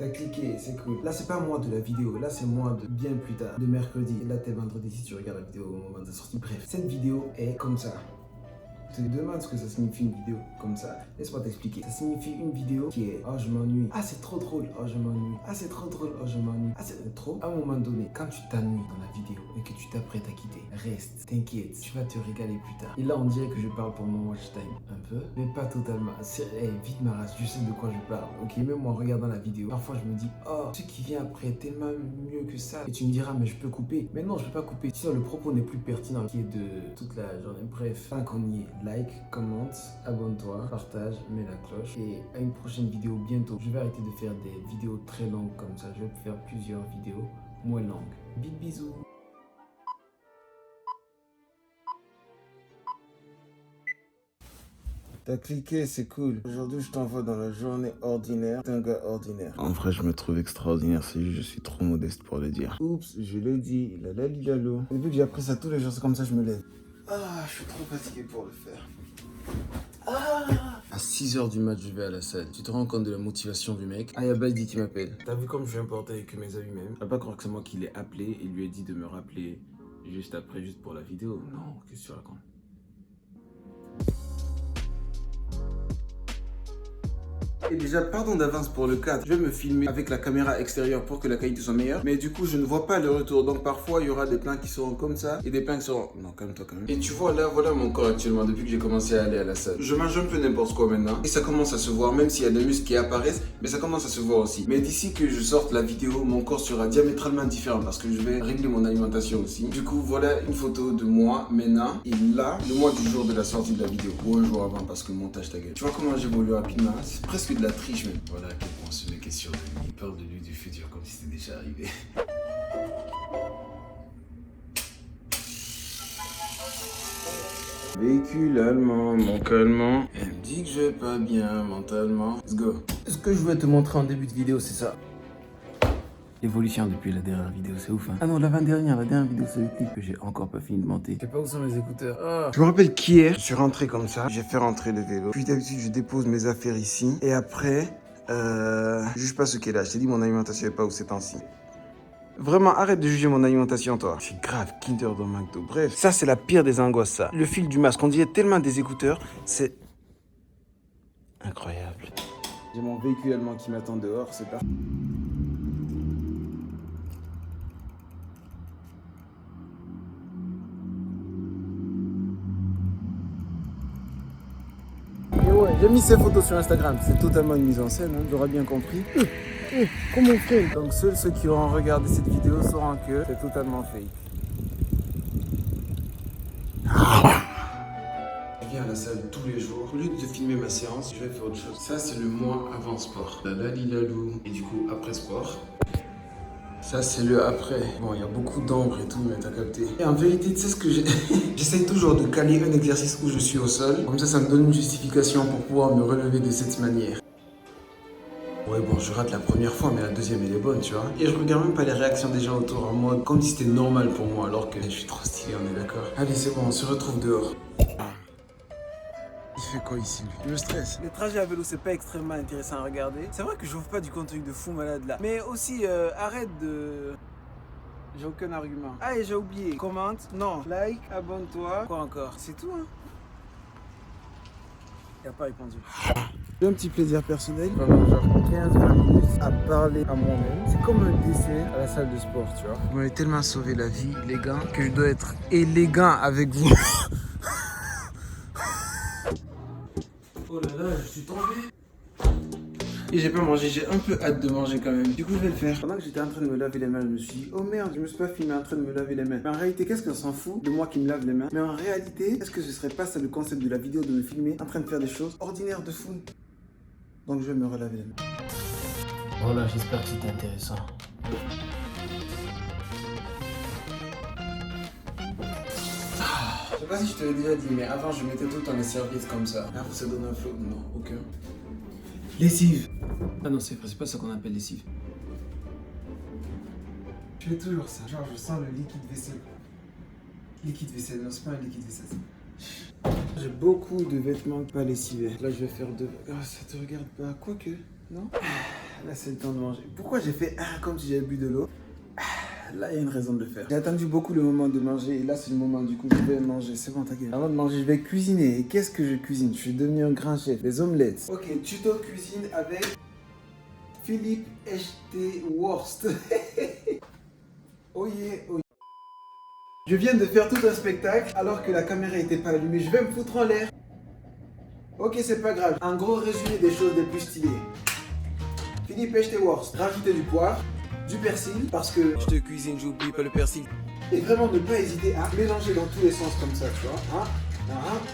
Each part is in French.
T'as cliqué, c'est cool. Là, c'est pas moi de la vidéo. Là, c'est moi de bien plus tard, de mercredi. Et là, t'es vendredi si tu regardes la vidéo au moment de la sortie. Bref, cette vidéo est comme ça. Tu te demandes ce que ça signifie une vidéo comme ça. Laisse-moi t'expliquer. Ça signifie une vidéo qui est oh je m'ennuie. Ah c'est trop drôle. Oh je m'ennuie. Ah c'est trop drôle. Oh je m'ennuie. Ah c'est trop. À un moment donné, quand tu t'ennuies dans la vidéo et que tu t'apprêtes à quitter, reste, t'inquiète, tu vas te régaler plus tard. Et là on dirait que je parle pour mon watch time un peu, mais pas totalement. Vite ma race, je sais de quoi je parle. Ok, même moi en regardant la vidéo, parfois je me dis oh ce qui vient après est tellement mieux que ça. Et tu me diras mais je peux couper. Mais non je peux pas couper. Sinon le propos n'est plus pertinent qui est de toute la journée. Bref, tant qu'on y est. Like, commente, abonne-toi, partage, mets la cloche et à une prochaine vidéo bientôt. Je vais arrêter de faire des vidéos très longues comme ça. Je vais faire plusieurs vidéos moins longues. Big bisous. T'as cliqué, c'est cool. Aujourd'hui, je t'envoie dans la journée ordinaire d'un gars ordinaire. En vrai, je me trouve extraordinaire, c'est juste, je suis trop modeste pour le dire. Oups, je l'ai dit, lalo. Et vu que j'ai appris ça tous les jours, c'est comme ça que je me lève. Ah, je suis trop fatigué pour le faire. À 6h du match, je vais à la salle. Tu te rends compte de la motivation du mec? Ah, y'a Baldi qui m'appelle. T'as vu comme je suis important et que mes amis m'aiment? Va pas croire que c'est moi qui l'ai appelé et lui ai dit de me rappeler juste après, juste pour la vidéo. Non, qu'est-ce que tu racontes? Et déjà, pardon d'avance pour le cadre. Je vais me filmer avec la caméra extérieure pour que la qualité soit meilleure. Mais du coup, je ne vois pas le retour. Donc parfois, il y aura des plans qui seront comme ça et des plans qui seront... Non, calme-toi quand même. Et tu vois, là, voilà mon corps actuellement depuis que j'ai commencé à aller à la salle. Je mange un peu n'importe quoi maintenant. Et ça commence à se voir, même s'il y a des muscles qui apparaissent. Mais ça commence à se voir aussi. Mais d'ici que je sorte la vidéo, mon corps sera diamétralement différent parce que je vais régler mon alimentation aussi. Du coup, voilà une photo de moi maintenant. Et là, le mois du jour de la sortie de la vidéo. Ou un jour avant parce que montage ta gueule. Tu vois comment j'évolue rapidement? C'est presque de la triche même. Voilà à quel point ce mec est sûr de lui. Il parle de lui du futur comme si c'était déjà arrivé. Véhicule allemand, mentalement. Elle me dit que je vais pas bien mentalement. Let's go. Ce que je voulais te montrer en début de vidéo, c'est ça. L'évolution depuis la dernière vidéo, c'est ouf hein. Ah non, la dernière vidéo, c'est le clip que j'ai encore pas fini de monter. Je sais pas où sont mes écouteurs. Ah. Je me rappelle qu'hier, je suis rentré comme ça, j'ai fait rentrer le vélo. Puis d'habitude, je dépose mes affaires ici. Et après, je juge pas ce qu'est là. Je t'ai dit, mon alimentation est pas où ces temps-ci. Vraiment, arrête de juger mon alimentation, toi. Je suis grave Kinder dans McDo. Bref, ça, c'est la pire des angoisses, ça. Le fil du masque, on dirait tellement des écouteurs, c'est incroyable. J'ai mon véhicule allemand qui m'attend dehors, c'est parti. Et ouais, j'ai mis ces photos sur Instagram, c'est totalement une mise en scène, hein, j'aurais bien compris. Comment on fait? Donc seuls ceux qui auront regardé cette vidéo sauront que c'est totalement fake. Je viens à la salle tous les jours. Au lieu de filmer ma séance, je vais faire autre chose. Ça, c'est le mois avant sport. La lalilalou. Et du coup, après sport. Ça, c'est le après. Bon, il y a beaucoup d'ombre et tout, mais t'as capté. Et en vérité, tu sais ce que j'ai... J'essaye toujours de caler un exercice où je suis au sol. Comme ça me donne une justification pour pouvoir me relever de cette manière. Ouais, bon, je rate la première fois, mais la deuxième, elle est bonne, tu vois. Et je regarde même pas les réactions des gens autour en mode comme si c'était normal pour moi, alors que je suis trop stylé, on est d'accord. Allez, c'est bon, on se retrouve dehors. Il fait quoi ici, lui? Je me stresse. Les trajets à vélo, c'est pas extrêmement intéressant à regarder. C'est vrai que j'ouvre pas du contenu de fou malade là. Mais aussi, arrête de... J'ai aucun argument. Ah, et j'ai oublié. Commente, non. Like, abonne-toi. Quoi encore? C'est tout, hein. Il a pas répondu. J'ai un petit plaisir personnel pendant genre 15-20 minutes à parler à moi-même. C'est comme un décès à la salle de sport, tu vois. Vous m'avez tellement sauvé la vie, les gars, que je dois être élégant avec vous. Oh là là, je suis tombé. Et j'ai pas mangé, j'ai un peu hâte de manger quand même. Du coup, je vais le faire. Pendant que j'étais en train de me laver les mains, je me suis dit, oh merde, je me suis pas filmé en train de me laver les mains. Mais en réalité, qu'est-ce qu'on s'en fout de moi qui me lave les mains? Mais en réalité, est-ce que ce serait pas ça le concept de la vidéo, de me filmer en train de faire des choses ordinaires de fou? Donc je vais me relaver les mains. Voilà, j'espère que c'était intéressant. Je sais pas si je te l'ai déjà dit, mais avant je mettais tout le temps les serviettes comme ça. Là, ça donne un flot. Non, aucun. Lessive. Ah non, c'est pas ça qu'on appelle lessive. Je fais toujours ça. Genre, je sens le liquide vaisselle. Liquide vaisselle, non, c'est pas un liquide vaisselle. J'ai beaucoup de vêtements pas lessivés. Là, je vais faire deux. Ah, ça te regarde pas. Quoique, non? Là, c'est le temps de manger. Pourquoi j'ai fait comme si j'avais bu de l'eau? Là, il y a une raison de le faire. J'ai attendu beaucoup le moment de manger et là, c'est le moment. Du coup, je vais manger. C'est bon, t'inquiète. Avant de manger, je vais cuisiner. Et qu'est-ce que je cuisine? Je suis devenu un grand chef. Des omelettes. Ok, tuto cuisine avec Philippe H.T. Worst. Oh yeah, oh yeah. Je viens de faire tout un spectacle alors que la caméra n'était pas allumée. Je vais me foutre en l'air. Ok, c'est pas grave. Un gros résumé des choses les plus stylées. Philippe H.T. Worst. Rajouter du poivre, du persil, parce que je te cuisine, j'oublie pas le persil. Et vraiment ne pas hésiter à mélanger dans tous les sens comme ça, tu vois.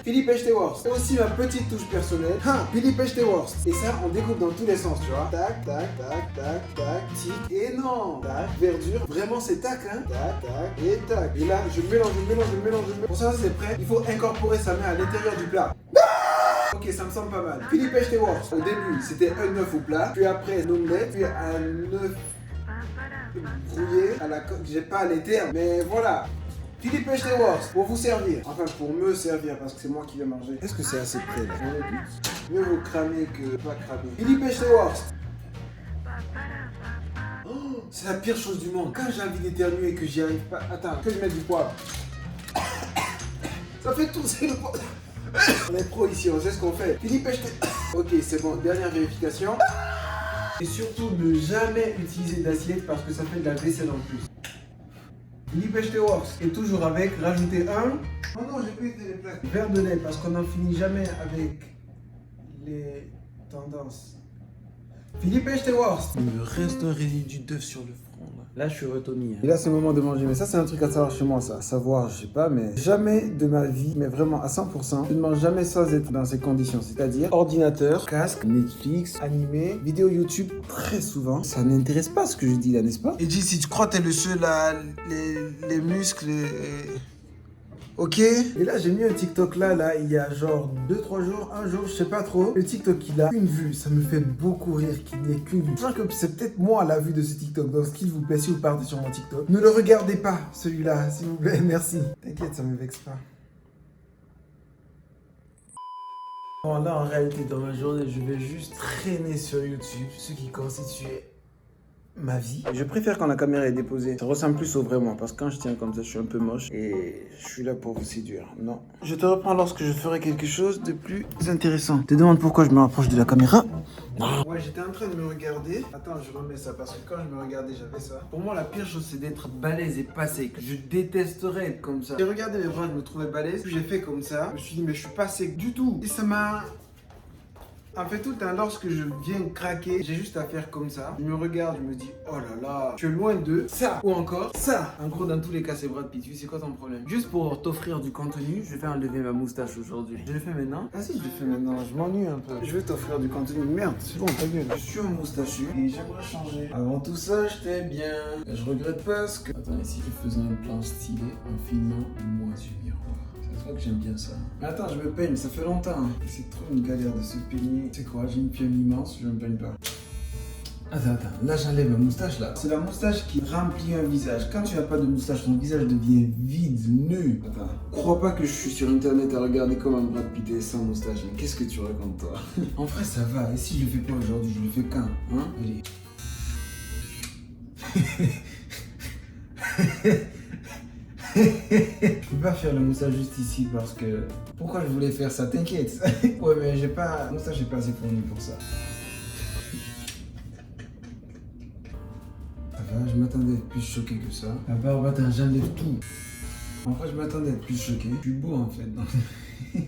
Philippe H.T. Worst. C'est aussi ma petite touche personnelle. Philippe H.T. Worst. Et ça, on découpe dans tous les sens, tu vois. Tac, tac, tac, tac, tac, tic. Et non. Tac, verdure. Vraiment, c'est tac, hein. Tac, tac, et tac. Et là, je mélange. Pour ça, c'est prêt. Il faut incorporer sa main à l'intérieur du plat. Ok, ça me semble pas mal. Philippe H.T. Worst. Au début, c'était un œuf au plat. Puis après, une omelette. Puis un œuf brouillé à la coque. J'ai pas les termes, mais voilà. Philippe H.T. Worst, pour vous servir. Enfin, pour me servir, parce que c'est moi qui vais manger. Est-ce que c'est assez près là? Mieux vous cramer que pas cramer. Philippe H.T. Worst. Oh, c'est la pire chose du monde. Quand j'ai envie d'éternuer et que j'y arrive pas. Attends, que je mette du poivre. Ça fait tousser le poivre. On est pro ici, on sait ce qu'on fait. Philippe H.T. Ok, c'est bon, dernière vérification. Et surtout, ne jamais utiliser d'assiette parce que ça fait de la vaisselle en plus. Philippe H.T. Worst. Et toujours avec, rajouter un. Oh non, j'ai plus été les plaques. Verre de lait parce qu'on n'en finit jamais avec les tendances. Philippe H.T. Worst. Il me reste un résidu d'œuf sur le front là. Là, je suis retourné. Et là, c'est le moment de manger. Mais ça, c'est un truc à savoir chez moi, ça. À savoir, je sais pas, mais jamais de ma vie, mais vraiment à 100%, je ne mange jamais sans être dans ces conditions. C'est-à-dire ordinateur, casque, Netflix, animé, vidéo YouTube, très souvent. Ça n'intéresse pas ce que je dis là, n'est-ce pas? Et dis, si tu crois que t'es le seul à les muscles. Ok. Et là, j'ai mis un TikTok là, il y a genre 2-3 jours, un jour, je sais pas trop. Le TikTok, il a une vue. Ça me fait beaucoup rire qu'il n'y ait qu'une vue. Je pense que c'est peut-être moi la vue de ce TikTok. Donc, s'il vous plaît, si vous partez sur mon TikTok, ne le regardez pas, celui-là, s'il vous plaît. Merci. T'inquiète, ça me vexe pas. Bon, là, en réalité, dans ma journée, je vais juste traîner sur YouTube, ce qui constitue ma vie. Je préfère quand la caméra est déposée. Ça ressemble plus au vrai moi parce que quand je tiens comme ça, je suis un peu moche et je suis là pour vous séduire. Non. Je te reprends lorsque je ferai quelque chose de plus intéressant. Tu te demandes pourquoi je me rapproche de la caméra? Ouais, j'étais en train de me regarder. Attends, je remets ça parce que quand je me regardais, j'avais ça. Pour moi, la pire chose, c'est d'être balèze et pas sec. Je détesterais être comme ça. J'ai regardé mes bras, je me trouvais balèze. Puis j'ai fait comme ça. Je me suis dit, mais je suis pas sec du tout. Et ça m'a... En fait, tout le temps, lorsque je viens craquer, j'ai juste à faire comme ça. Je me regarde, je me dis, oh là là, je suis loin de ça. Ou encore, ça. En gros, dans tous les cas, c'est Brad Pitt. C'est quoi ton problème? Juste pour t'offrir du contenu, je vais enlever ma moustache aujourd'hui. Je le fais maintenant? Ah si, je le fais maintenant. Je m'ennuie un peu. Je vais t'offrir du contenu. Merde, c'est bon, ta gueule. Je suis un moustachu et j'aimerais changer. Avant tout ça, je t'aime bien. Je regrette pas ce que... Attends, ici, je faisais un plan stylé en filmant moi sur le miroir. C'est toi que j'aime bien ça. Mais attends, je me peigne, ça fait longtemps. Hein. C'est trop une galère de se peigner. Tu sais quoi, j'ai une pienne immense, je me peigne pas. Attends, là j'enlève ma moustache là. C'est la moustache qui remplit un visage. Quand tu n'as pas de moustache, ton visage devient vide, nu. Attends, crois pas que je suis sur internet à regarder comment Brad Pitt est sans moustache. Mais qu'est-ce que tu racontes toi? En vrai ça va, et si je le fais pas aujourd'hui, je le fais quand? Hein? Allez. Je peux pas faire le moustache juste ici parce que... Pourquoi je voulais faire ça? T'inquiète. Ouais mais j'ai pas... Le moustache n'est pas assez fourni pour ça. Ça va, je m'attendais à être plus choqué que ça. La barbe, attends, j'enlève tout. En fait, je m'attendais à être plus choqué. Je suis beau en fait.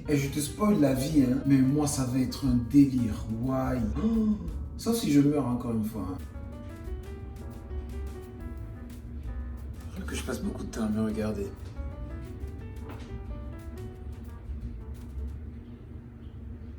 Et je te spoil la vie, hein. Mais moi, ça va être un délire. Why? Oh. Sauf si je meurs encore une fois. Hein. Que je passe beaucoup de temps à me regarder.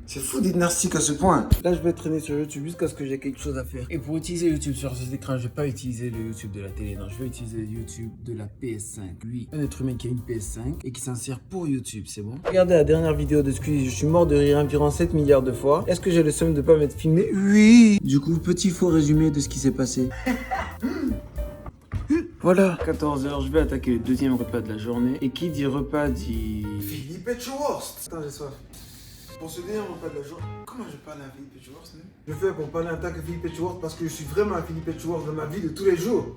C'est fou d'être narcissique à ce point. Là, je vais traîner sur YouTube jusqu'à ce que j'ai quelque chose à faire. Et pour utiliser YouTube sur cet écran, je vais pas utiliser le YouTube de la télé. Non, je vais utiliser le YouTube de la PS5. Lui, un être humain qui a une PS5 et qui s'en sert pour YouTube, c'est bon? Regardez la dernière vidéo de Squeezie, je suis mort de rire environ 7 milliards de fois. Est-ce que j'ai le seum de pas m'être filmé? Oui. Du coup, petit faux résumé de ce qui s'est passé. Voilà, 14h, je vais attaquer le deuxième repas de la journée. Et qui dit repas dit... Philippe H.T. Worst. Attends, j'ai soif. Pour ce deuxième repas de la journée... Comment Comment je parle à Philippe Etchworth, même? Je fais pour parler en tant que Philippe Etchworth parce que je suis vraiment un Philippe Etchworth dans ma vie de tous les jours.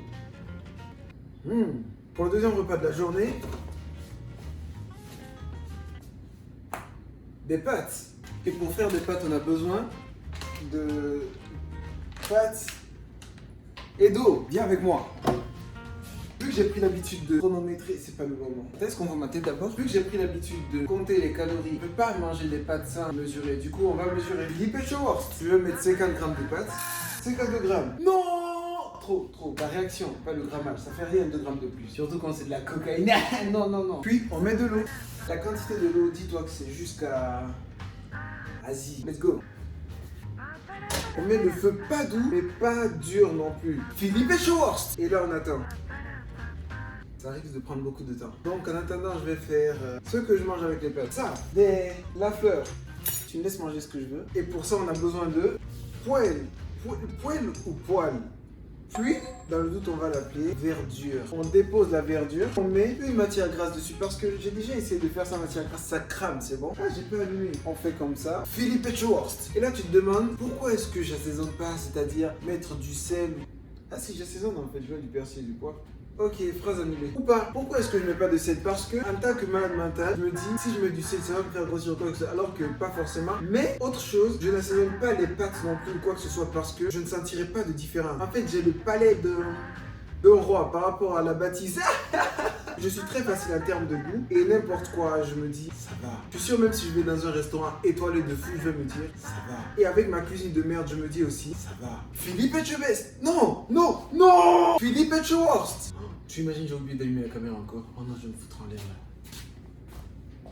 Pour le deuxième repas de la journée, des pâtes. Et pour faire des pâtes, on a besoin de pâtes et d'eau. Viens avec moi. Vu que j'ai pris l'habitude de chronométrer, c'est pas le moment. Est-ce qu'on va mater d'abord? Vu que j'ai pris l'habitude de compter les calories, je peux pas manger des pâtes sans mesurer. Du coup, on va mesurer. Philippe Etchworth, tu veux mettre 50 grammes de pâtes? 52 grammes. Non! Trop. La réaction, pas le grammage. Ça fait rien 2 grammes de plus. Surtout quand c'est de la cocaïne. Non. Puis, on met de l'eau. La quantité de l'eau, dis-toi que c'est jusqu'à... Vas-y, let's go. On met le feu pas doux, mais pas dur non plus. Philippe Etchworth. Et là, on attend. Ça risque de prendre beaucoup de temps. Donc en attendant, je vais faire ce que je mange avec les pâtes. Ça, la fleur. Tu me laisses manger ce que je veux. Et pour ça, on a besoin de poêle. Poêle ou poêle. Puis, dans le doute, on va l'appeler verdure. On dépose la verdure, on met une matière grasse dessus parce que j'ai déjà essayé de faire ça matière grasse, ça crame, c'est bon. Ah, j'ai pas allumé. On fait comme ça. Philippe Etchworth. Et là, tu te demandes pourquoi est-ce que j'assaisonne pas, c'est-à-dire mettre du sel. Ah si, j'assaisonne en fait, je vois du persil et du poivre. Ok, phrase annulée. Ou pas. Pourquoi est-ce que je mets pas de sel? Parce que, en tant que malade mental, je me dis, si je mets du sel, ça va me faire grossir quoi que ce soit. Alors que pas forcément. Mais, autre chose, je n'assaisonne pas les pâtes non plus ou quoi que ce soit parce que je ne sentirai pas de différence. En fait, j'ai le palais d'un roi par rapport à la bâtisse. Je suis très facile en termes de goût et n'importe quoi, je me dis, ça va. Je suis sûr, même si je vais dans un restaurant étoilé de fou, je vais me dire, ça va. Et avec ma cuisine de merde, je me dis aussi, ça va. Philippe Etchworth. Non. Philippe Etchworth. Tu imagines, j'ai oublié d'allumer la caméra encore. Oh non, je vais me foutre en l'air là.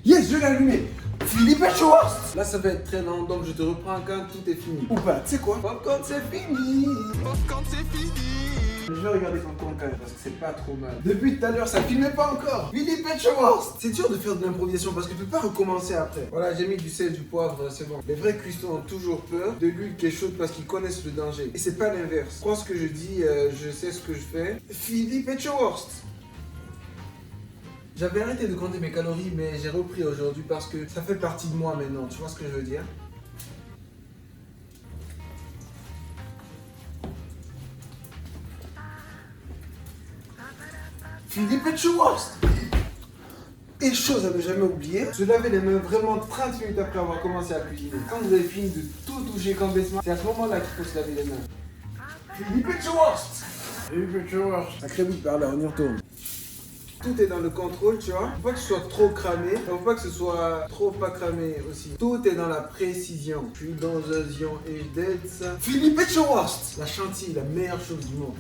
Yes, je l'ai allumé. Philippe Etchworth. Là, ça va être très lent, donc je te reprends quand tout est fini. Ou pas, tu sais quoi? Popcorn, c'est fini. Popcorn, c'est fini. Je vais regarder Popcorn quand même, parce que c'est pas trop mal. Depuis tout à l'heure, ça filmait pas encore. Philippe Etchworth. C'est dur de faire de l'improvisation parce que tu peux pas recommencer après. Voilà, j'ai mis du sel, du poivre, c'est bon. Les vrais cuistots ont toujours peur de l'huile qui est chaude parce qu'ils connaissent le danger. Et c'est pas l'inverse. Je crois ce que je dis, je sais ce que je fais. Philippe Etchworth. J'avais arrêté de compter mes calories, mais j'ai repris aujourd'hui parce que ça fait partie de moi maintenant. Tu vois ce que je veux dire? Philippe Etchworth. Et chose à ne jamais oublier, se laver les mains vraiment 30 minutes après avoir commencé à cuisiner. Quand vous avez fini de tout toucher comme vêtement, c'est à ce moment-là qu'il faut se laver les mains. Philippe Etchworth. Philippe Etchworth. Sacré bout de par là, on y retourne. Tout est dans le contrôle, tu vois. Faut pas que ce soit trop cramé, faut pas que ce soit trop pas cramé aussi. Tout est dans la précision. Je suis dans un zion et d'aide ça. Philippe Etchworth. La chantilly, la meilleure chose du monde.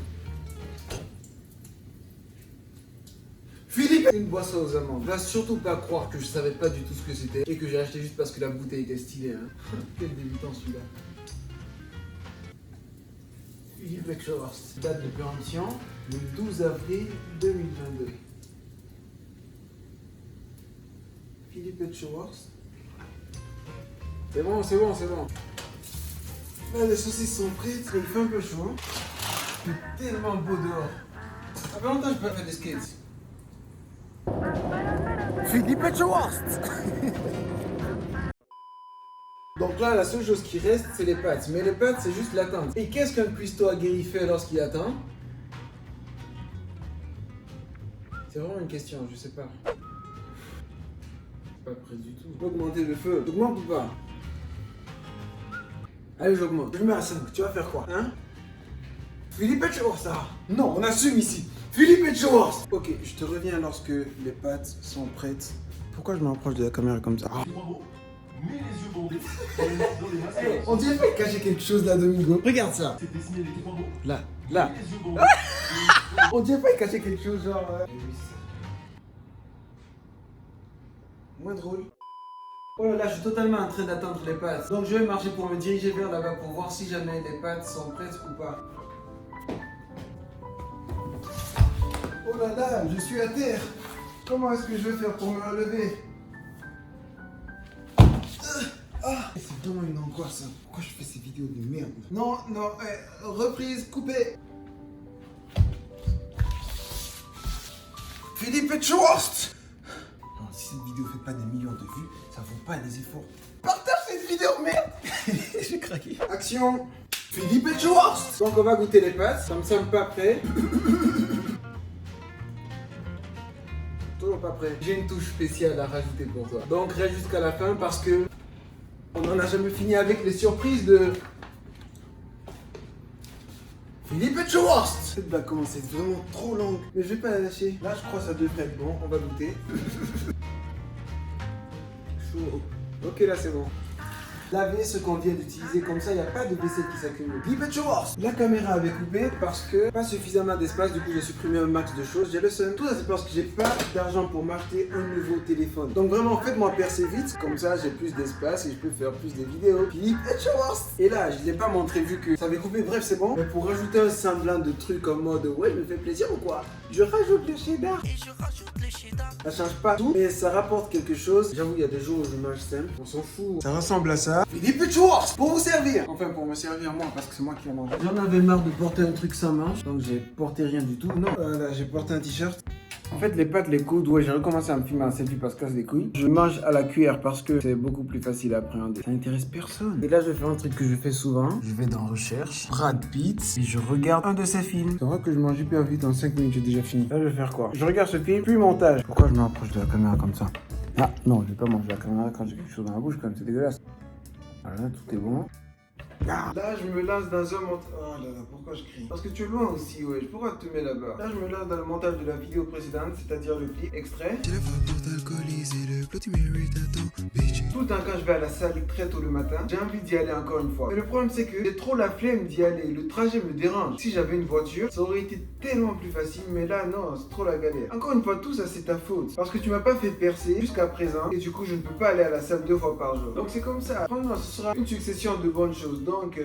Philippe, une boisson aux amandes. Va surtout pas croire que je savais pas du tout ce que c'était et que j'ai acheté juste parce que la bouteille était stylée. Hein. Quel débutant celui-là. Philippe Etchworth. Date de péremption, le 12 avril 2022. Philippe Etchworth. C'est bon. Là, les saucisses sont prêtes. Il fait un peu chaud. Il fait tellement beau dehors. Ça fait longtemps que je n'ai pas fait des skates. Philippe Etchworth. Donc là, la seule chose qui reste, c'est les pâtes. Mais les pâtes, c'est juste l'attente. Et qu'est-ce qu'un cuistot aguerri fait lorsqu'il attend? C'est vraiment une question, je sais pas. Pas prêt du tout. Je peux augmenter le feu. J'augmente ou pas? Allez, j'augmente. Je mets à 5. Tu vas faire quoi? Hein? Philippe Etchworth, ça. Non, on assume ici. Philippe Etchworth. Ok, je te reviens lorsque les pâtes sont prêtes. Pourquoi je me rapproche de la caméra comme ça? Mets les yeux bandés. Hey, on dirait pas cacher quelque chose là, Domingo. Regarde ça. C'est dessiné les taekwondo. Là. Mets les yeux bandés. On dirait pas cacher quelque chose genre... Moins drôle. Oh là là, je suis totalement en train d'attendre les pâtes. Donc je vais marcher pour me diriger vers là-bas pour voir si jamais les pâtes sont prêtes ou pas. Oh là là, je suis à terre. Comment est-ce que je vais faire pour me relever? C'est vraiment une angoisse. Hein. Pourquoi je fais ces vidéos de merde? Non, reprise, coupée. Philippe Etchworth. Non, si cette vidéo fait pas des millions de vues, ça vaut pas des efforts. Partage cette vidéo. vidéo, merde. J'ai craqué. Action. Philippe et Schwartz. Donc on va goûter les pâtes, ça me semble pas prêt. Toujours pas prêt. J'ai une touche spéciale à rajouter pour toi. Donc reste jusqu'à la fin parce que on n'en a jamais fini avec les surprises de Philippe et Schwartz. Cette blague commence à être vraiment trop longue, mais je vais pas la lâcher. Là je crois que ça devrait être bon, on va goûter. Chaud. Ok, là c'est bon. Laver ce qu'on vient d'utiliser, comme ça il n'y a pas de vaisselle qui s'accumule. Philippe et Schwartz. La caméra avait coupé parce que pas suffisamment d'espace, du coup j'ai supprimé un max de choses, j'ai le seum. Tout ça c'est parce que j'ai pas d'argent pour m'acheter un nouveau téléphone. Donc vraiment faites-moi percer vite, comme ça j'ai plus d'espace et je peux faire plus de vidéos. Philippe et Schwartz. Et là je ne l'ai pas montré vu que ça avait coupé, bref c'est bon. Mais pour rajouter un semblant de truc en mode ouais je me fais plaisir ou quoi, je rajoute le cheddar. Ça change pas tout, mais ça rapporte quelque chose. J'avoue il y a des jours où je mange simple, on s'en fout. Ça ressemble à ça. Philippe et Schwartz pour vous servir. Enfin pour me servir moi parce que c'est moi qui en mange. J'en avais marre de porter un truc sans manche, donc j'ai porté rien du tout. Non, voilà, j'ai porté un t-shirt. En fait les pâtes, les coudes, ouais j'ai recommencé à me filmer en selfie parce que casse les couilles. Je mange à la cuillère parce que c'est beaucoup plus facile à appréhender. Ça n'intéresse personne. Et là je vais faire un truc que je fais souvent. Je vais dans recherche, Brad Pitt, et je regarde un de ses films. C'est vrai que je mange hyper vite, en 5 minutes j'ai déjà fini. Là je vais faire quoi? Je regarde ce film, puis montage. Pourquoi je me rapproche de la caméra comme ça? Ah non, je vais pas manger la caméra quand j'ai quelque chose dans la bouche quand même, c'est dégueulasse. Voilà, tout est bon. Là, je me lance dans un montage. Oh là là, pourquoi je crie? Parce que tu es loin aussi, ouais. Pourquoi te mets là-bas? Là, je me lance dans le montage de la vidéo précédente, c'est-à-dire le clip extrait. Tout le temps, quand je vais à la salle très tôt le matin, j'ai envie d'y aller encore une fois. Mais le problème, c'est que j'ai trop la flemme d'y aller. Le trajet me dérange. Si j'avais une voiture, ça aurait été tellement plus facile. Mais là, non, c'est trop la galère. Encore une fois, tout ça, c'est ta faute. Parce que tu m'as pas fait percer jusqu'à présent. Et du coup, je ne peux pas aller à la salle 2 fois par jour. Donc, c'est comme ça. Franchement, ce sera une succession de bonnes choses. Donc,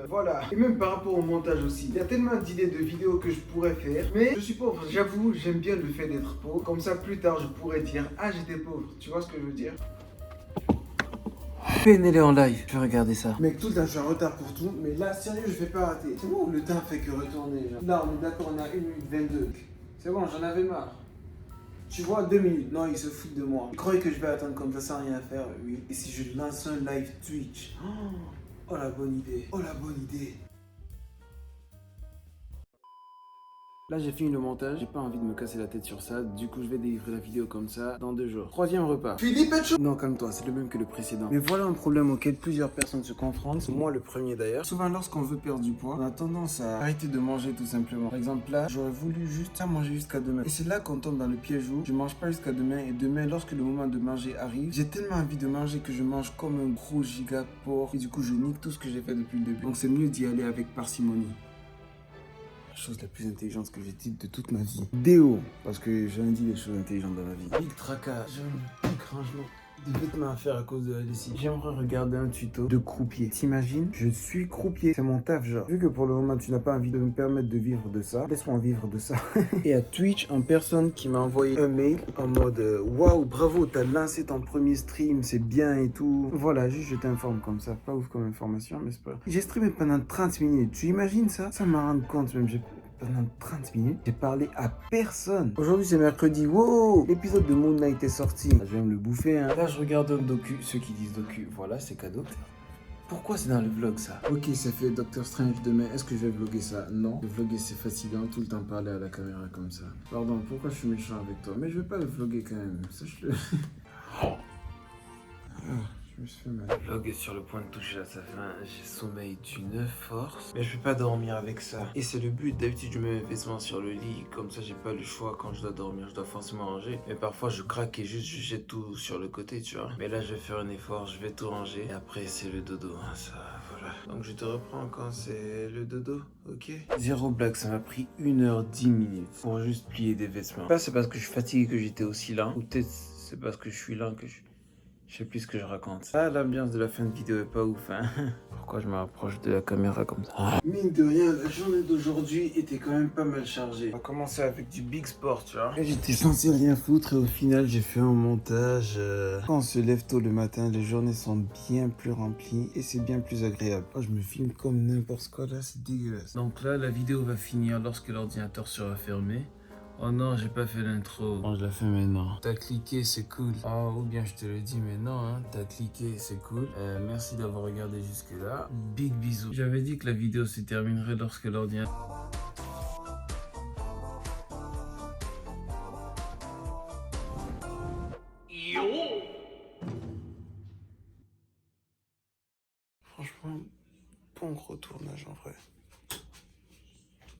voilà. Et même par rapport au montage aussi. Il y a tellement d'idées de vidéos que je pourrais faire. Mais je suis pauvre. J'avoue, j'aime bien le fait d'être pauvre. Comme ça, plus tard, je pourrais dire, ah, j'étais pauvre. Tu vois ce que je veux dire? PNL en live, je vais regarder ça. Mec, tout le temps, je suis en retard pour tout. Mais là, sérieux, je vais pas rater. C'est bon, le temps fait que retourner. Genre. Là, on est d'accord, on a 1 minute 22. C'est bon, j'en avais marre. Tu vois, 2 minutes. Non, il se fout de moi. Il croyait que je vais attendre comme ça sans rien faire. Oui. Et si je lance un live Twitch? Oh la bonne idée. Oh la bonne idée. Là j'ai fini le montage, j'ai pas envie de me casser la tête sur ça, du coup je vais délivrer la vidéo comme ça dans 2 jours. 3e repas. Philippe et Schwartz. Non, calme-toi, c'est le même que le précédent. Mais voilà un problème auquel plusieurs personnes se confrontent, moi le premier d'ailleurs. Souvent lorsqu'on veut perdre du poids, on a tendance à arrêter de manger tout simplement. Par exemple là, j'aurais voulu juste manger jusqu'à demain. Et c'est là qu'on tombe dans le piège où je mange pas jusqu'à demain et demain lorsque le moment de manger arrive, j'ai tellement envie de manger que je mange comme un gros giga porc et du coup je nique tout ce que j'ai fait depuis le début. Donc c'est mieux d'y aller avec parcimonie. Chose la plus intelligente que j'ai dite de toute ma vie. Déo, parce que j'ai dit des choses intelligentes dans ma vie. Big tracas, j'ai un big rangement de vêtements à faire à cause de la lessive. J'aimerais regarder un tuto de croupier. T'imagines? Je suis croupier, c'est mon taf genre. Vu que pour le moment tu n'as pas envie de me permettre de vivre de ça, laisse-moi vivre de ça. Et à Twitch, en personne qui m'a envoyé un mail en mode waouh, bravo, t'as lancé ton premier stream, c'est bien et tout. Voilà, juste je t'informe comme ça. Pas ouf comme information, mais c'est pas grave. J'ai streamé pendant 30 minutes. Tu imagines ça? Ça m'a rendu compte même. Pendant 30 minutes, j'ai parlé à personne. Aujourd'hui, c'est mercredi. Wow! L'épisode de Moon Knight est sorti. Je vais me le bouffer, hein. Là, je regarde un docu. Ceux qui disent docu, voilà, c'est cadeau. Pourquoi c'est dans le vlog, ça? Ok, ça fait Doctor Strange demain. Est-ce que je vais vlogger ça? Non. Le vlogger, c'est fatigant. Tout le temps parler à la caméra comme ça. Pardon, pourquoi je suis méchant avec toi? Mais je vais pas le vlogger quand même. Sache-le. Je me suis fait mal. Le vlog est sur le point de toucher à sa fin. J'ai sommeil d'une force. Mais je peux pas dormir avec ça. Et c'est le but. D'habitude, je mets mes vêtements sur le lit. Comme ça, j'ai pas le choix quand je dois dormir. Je dois forcément ranger. Mais parfois, je craque et juste je jette tout sur le côté, tu vois. Mais là, je vais faire un effort. Je vais tout ranger. Et après, c'est le dodo. Ça, voilà. Donc, je te reprends quand c'est le dodo, ok? Zéro blague. Ça m'a pris 1h10 pour juste plier des vêtements. Là, c'est parce que je suis fatigué que j'étais aussi lent. Ou peut-être c'est parce que je suis lent que je sais plus ce que je raconte. Ah, l'ambiance de la fin de vidéo est pas ouf, hein. Pourquoi je me rapproche de la caméra comme ça? Mine de rien, la journée d'aujourd'hui était quand même pas mal chargée. On va commencer avec du big sport, tu vois. Et j'étais censé rien foutre et au final, j'ai fait un montage. Quand on se lève tôt le matin, les journées sont bien plus remplies et c'est bien plus agréable. Oh, je me filme comme n'importe quoi là, c'est dégueulasse. Donc là, la vidéo va finir lorsque l'ordinateur sera fermé. Oh non, j'ai pas fait l'intro. Bon, je la fais maintenant. T'as cliqué, c'est cool. Ah, ou bien je te le dis, mais non, hein. T'as cliqué, c'est cool. Merci d'avoir regardé jusque-là. Big bisous. J'avais dit que la vidéo se terminerait lorsque l'ordinateur... Franchement, bon gros tournage en vrai.